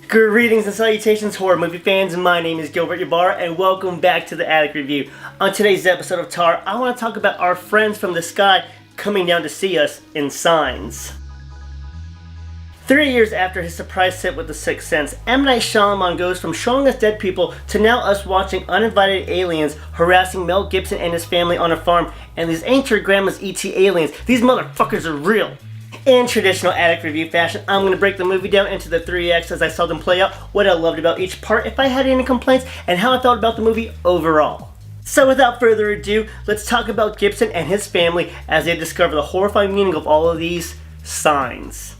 Greetings and salutations, horror movie fans. My name is Gilbert Yabar, and welcome back to the Attic Review. On today's episode of Tar, I want to talk about our friends from the sky coming down to see us in Signs. 3 years after his surprise hit with The Sixth Sense, M. Night Shyamalan goes from showing us dead people to now us watching uninvited aliens harassing Mel Gibson and his family on a farm, and these ain't your grandma's E.T. aliens. These motherfuckers are real. In traditional Attic Review fashion, I'm going to break the movie down into the 3 acts as I saw them play out, what I loved about each part, if I had any complaints, and how I felt about the movie overall. So without further ado, let's talk about Gibson and his family as they discover the horrifying meaning of all of these signs.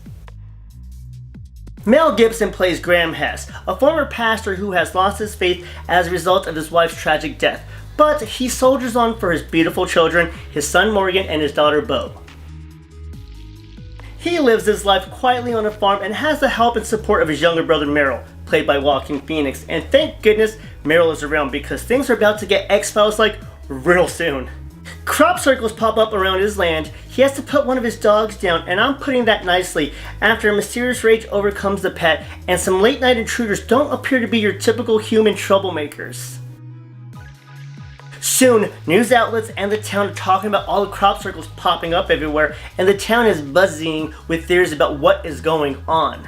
Mel Gibson plays Graham Hess, a former pastor who has lost his faith as a result of his wife's tragic death, but he soldiers on for his beautiful children, his son Morgan and his daughter Beau. He lives his life quietly on a farm and has the help and support of his younger brother Merrill, played by Joaquin Phoenix, and thank goodness Merrill is around because things are about to get X-Files-like real soon. Crop circles pop up around his land, he has to put one of his dogs down, and I'm putting that nicely, after a mysterious rage overcomes the pet, and some late night intruders don't appear to be your typical human troublemakers. Soon, news outlets and the town are talking about all the crop circles popping up everywhere, and the town is buzzing with theories about what is going on.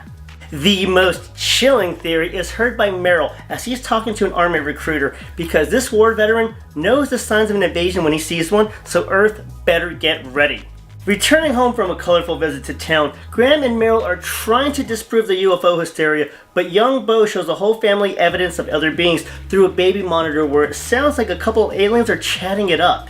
The most chilling theory is heard by Merrill as he's talking to an army recruiter, because this war veteran knows the signs of an invasion when he sees one, so Earth better get ready. Returning home from a colorful visit to town, Graham and Merrill are trying to disprove the UFO hysteria, but young Beau shows the whole family evidence of other beings through a baby monitor where it sounds like a couple of aliens are chatting it up.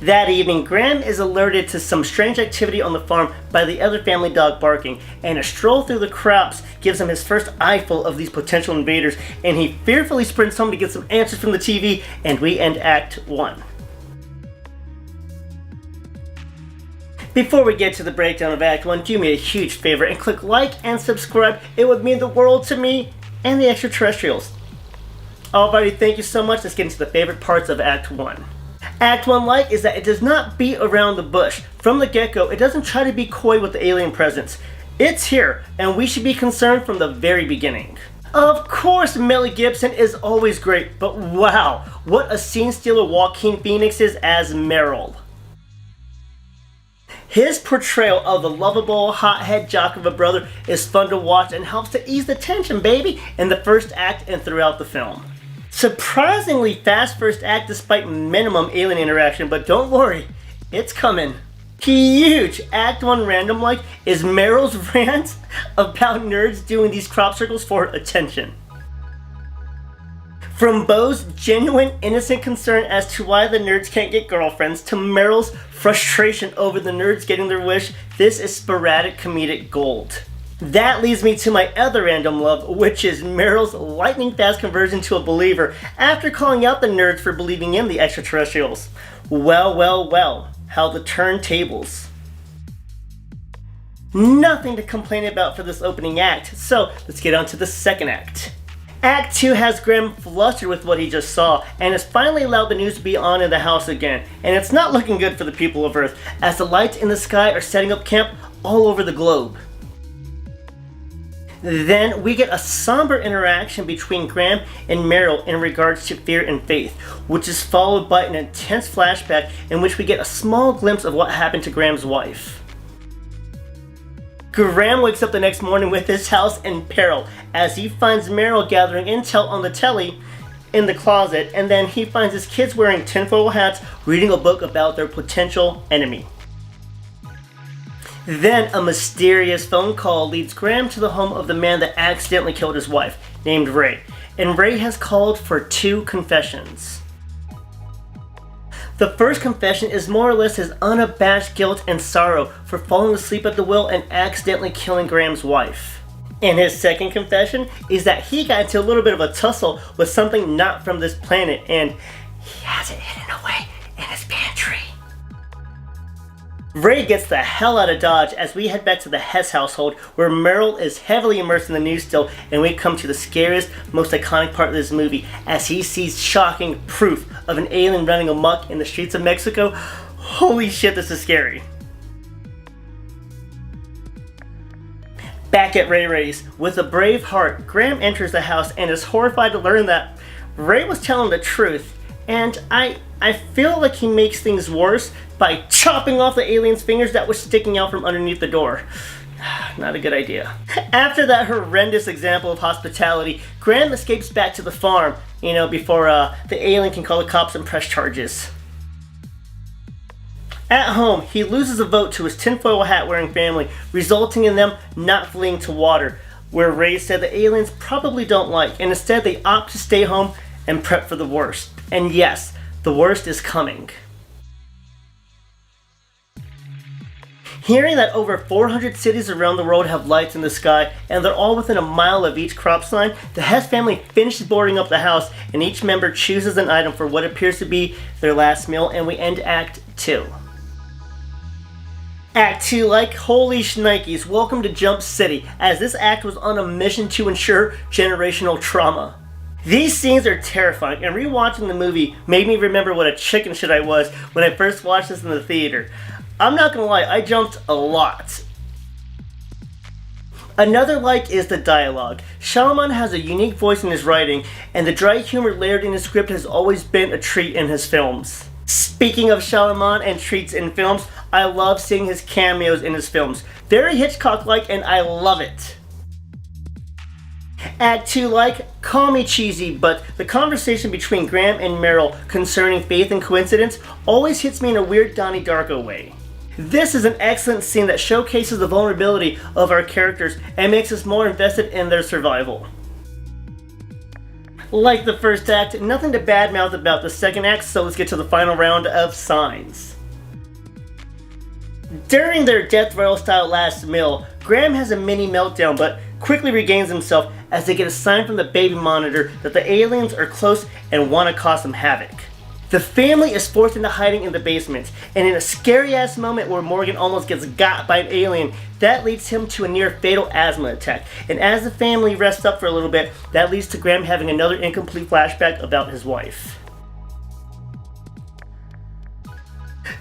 That evening, Graham is alerted to some strange activity on the farm by the other family dog barking, and a stroll through the crops gives him his first eyeful of these potential invaders, and he fearfully sprints home to get some answers from the TV, and we end Act 1. Before we get to the breakdown of Act 1, do me a huge favor and click like and subscribe. It would mean the world to me and the extraterrestrials. Alrighty, thank you so much. Let's get into the favorite parts of Act 1. Act 1 like is that it does not beat around the bush. From the get-go, it doesn't try to be coy with the alien presence. It's here, and we should be concerned from the very beginning. Of course, Mel Gibson is always great, but wow, what a scene stealer Joaquin Phoenix is as Merrill. His portrayal of the lovable, hothead jock of a brother is fun to watch and helps to ease the tension, baby, in the first act and throughout the film. Surprisingly fast first act despite minimum alien interaction, but don't worry, it's coming. Huge Act 1 random like is Merrill's rant about nerds doing these crop circles for attention. From Beau's genuine innocent concern as to why the nerds can't get girlfriends to Merrill's frustration over the nerds getting their wish, this is sporadic comedic gold. That leads me to my other random love, which is Merrill's lightning fast conversion to a believer after calling out the nerds for believing in the extraterrestrials. Well, how the turntables. Nothing to complain about for this opening act, so let's get on to the second act. Act 2 has Graham flustered with what he just saw, and has finally allowed the news to be on in the house again, and it's not looking good for the people of Earth, as the lights in the sky are setting up camp all over the globe. Then we get a somber interaction between Graham and Merrill in regards to fear and faith, which is followed by an intense flashback in which we get a small glimpse of what happened to Graham's wife. Graham wakes up the next morning with his house in peril as he finds Merrill gathering intel on the telly in the closet, and then he finds his kids wearing tinfoil hats reading a book about their potential enemy. Then a mysterious phone call leads Graham to the home of the man that accidentally killed his wife, named Ray, and Ray has called for 2 confessions. The first confession is more or less his unabashed guilt and sorrow for falling asleep at the wheel and accidentally killing Graham's wife. And his second confession is that he got into a little bit of a tussle with something not from this planet, and he has it hidden away in his pantry. Ray gets the hell out of Dodge as we head back to the Hess household, where Merrill is heavily immersed in the news still, and we come to the scariest, most iconic part of this movie as he sees shocking proof of an alien running amok in the streets of Mexico. Holy shit, this is scary. Back at Ray Ray's, with a brave heart, Graham enters the house and is horrified to learn that Ray was telling the truth. And I feel like he makes things worse by chopping off the alien's fingers that was sticking out from underneath the door. Not a good idea. After that horrendous example of hospitality, Graham escapes back to the farm, before the alien can call the cops and press charges. At home, he loses a vote to his tinfoil hat wearing family, resulting in them not fleeing to water, where Ray said the aliens probably don't like, and instead they opt to stay home and prep for the worst. And yes, the worst is coming. Hearing that over 400 cities around the world have lights in the sky, and they're all within a mile of each crop sign, the Hess family finishes boarding up the house, and each member chooses an item for what appears to be their last meal, and we end Act 2. Act 2, like holy shnikes, welcome to Jump City, as this act was on a mission to ensure generational trauma. These scenes are terrifying, and rewatching the movie made me remember what a chicken shit I was when I first watched this in the theater. I'm not gonna lie, I jumped a lot. Another like is the dialogue. Shyamalan has a unique voice in his writing, and the dry humor layered in his script has always been a treat in his films. Speaking of Shyamalan and treats in films, I love seeing his cameos in his films. Very Hitchcock-like, and I love it. Act 2, like, call me cheesy, but the conversation between Graham and Meryl concerning faith and coincidence always hits me in a weird Donnie Darko way. This is an excellent scene that showcases the vulnerability of our characters and makes us more invested in their survival. Like the first act, nothing to badmouth about the second act, so let's get to the final round of signs. During their death royal style last meal, Graham has a mini meltdown but quickly regains himself as they get a sign from the baby monitor that the aliens are close and want to cause some havoc. The family is forced into hiding in the basement, and in a scary ass moment where Morgan almost gets got by an alien, that leads him to a near fatal asthma attack. And as the family rests up for a little bit, that leads to Graham having another incomplete flashback about his wife.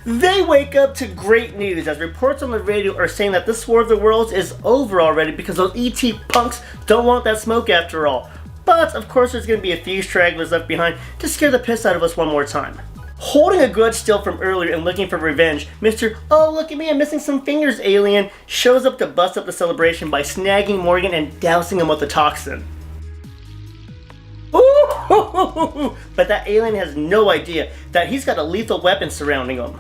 They wake up to great news as reports on the radio are saying that this War of the Worlds is over already because those ET punks don't want that smoke after all. But of course there's going to be a few stragglers left behind to scare the piss out of us one more time. Holding a grudge still from earlier and looking for revenge, Mr. "Oh look at me, I'm missing some fingers" alien shows up to bust up the celebration by snagging Morgan and dousing him with the toxin. Ooh, but that alien has no idea that he's got a lethal weapon surrounding him.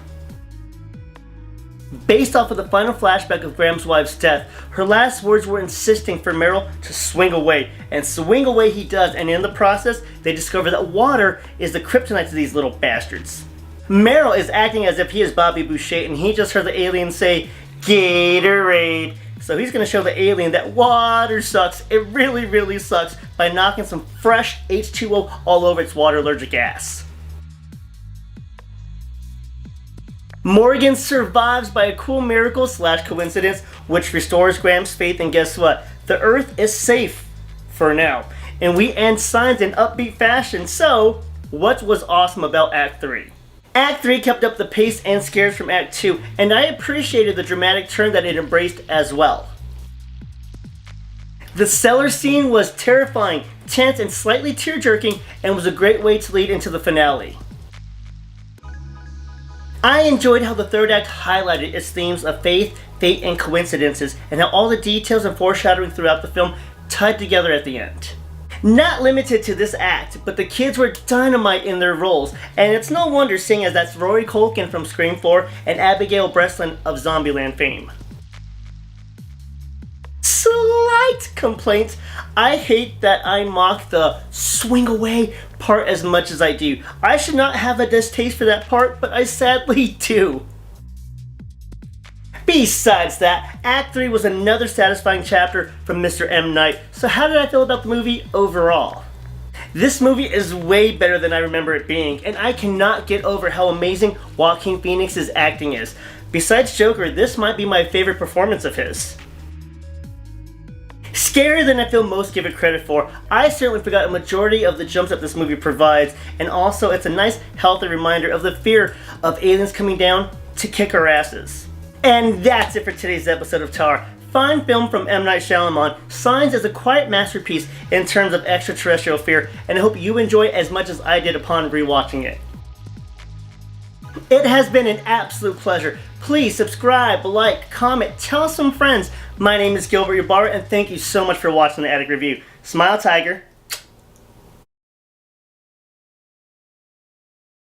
Based off of the final flashback of Graham's wife's death, her last words were insisting for Meryl to swing away, and swing away he does, and in the process, they discover that water is the kryptonite to these little bastards. Meryl is acting as if he is Bobby Boucher, and he just heard the alien say, "Gatorade." So he's going to show the alien that water sucks, it really, really sucks, by knocking some fresh H2O all over its water allergic ass. Morgan survives by a cool miracle / coincidence, which restores Graham's faith, and guess what? The Earth is safe for now. And we end Signs in upbeat fashion, so what was awesome about Act 3? Act 3 kept up the pace and scares from Act 2, and I appreciated the dramatic turn that it embraced as well. The cellar scene was terrifying, tense, and slightly tear-jerking, and was a great way to lead into the finale. I enjoyed how the third act highlighted its themes of faith, fate, and coincidences, and how all the details and foreshadowing throughout the film tied together at the end. Not limited to this act, but the kids were dynamite in their roles, and it's no wonder seeing as that's Rory Culkin from Scream 4 and Abigail Breslin of Zombieland fame. Slight complaint, I hate that I mock the swing away part as much as I do. I should not have a distaste for that part, but I sadly do. Besides that, Act 3 was another satisfying chapter from Mr. M. Night, so how did I feel about the movie overall? This movie is way better than I remember it being, and I cannot get over how amazing Joaquin Phoenix's acting is. Besides Joker, this might be my favorite performance of his. Scarier than I feel most give it credit for, I certainly forgot a majority of the jumps that this movie provides, and also it's a nice, healthy reminder of the fear of aliens coming down to kick our asses. And that's it for today's episode of Tar. fine film from M. Night Shyamalan, Signs is a quiet masterpiece in terms of extraterrestrial fear, and I hope you enjoy it as much as I did upon rewatching it. It has been an absolute pleasure. Please subscribe, like, comment, tell some friends. My name is Gilbert Ybarra, and thank you so much for watching the Attic Review. Smile, Tiger.